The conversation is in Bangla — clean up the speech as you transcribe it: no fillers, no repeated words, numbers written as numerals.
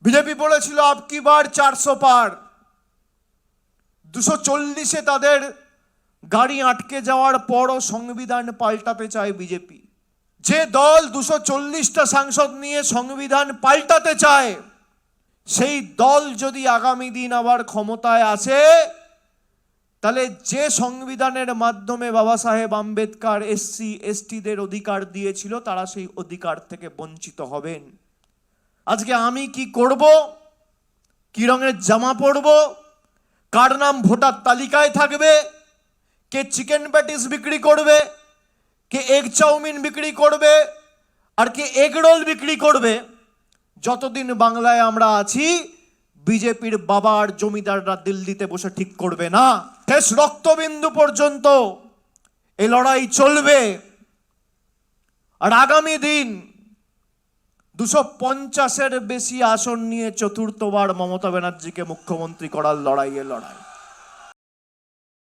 বিজেপি বলেছিল আপকি বার 400 পার, 240-এ তাদের গাড়ি আটকে যাওয়ার পরও সংবিধান পাল্টাতে চায় বিজেপি। যে দল 240টা সাংসদ নিয়ে সংবিধান পাল্টাতে চায়, সেই দল যদি আগামী দিন আবার ক্ষমতায় আসে, তাহলে যে সংবিধানের মাধ্যমে বাবা সাহেব আম্বেদকর এসসি এসটিদের অধিকার দিয়েছিল, তারা সেই অধিকার থেকে বঞ্চিত হবেন। আজকে আমি কি করব, কি রঙের জামা পরব, কার নাম ভোটার তালিকায় থাকবে, কে চিকেন প্যাটিস বিক্রি করবে, কে এগ চাউমিন বিক্রি করবে, আর কে এগ রোল বিক্রি করবে, যতদিন বাংলায় আমরা আছি বিজেপির বাবার জমিদাররা দিল্লিতে বসে ঠিক করবে না। শেষ রক্তবিন্দু পর্যন্ত এই লড়াই চলবে। আর আগামী দিন 250-এর বেশি আসন নিয়ে চতুর্থবার মমতা ব্যানার্জিকে মুখ্যমন্ত্রী করার লড়াইয়ে লড়াই।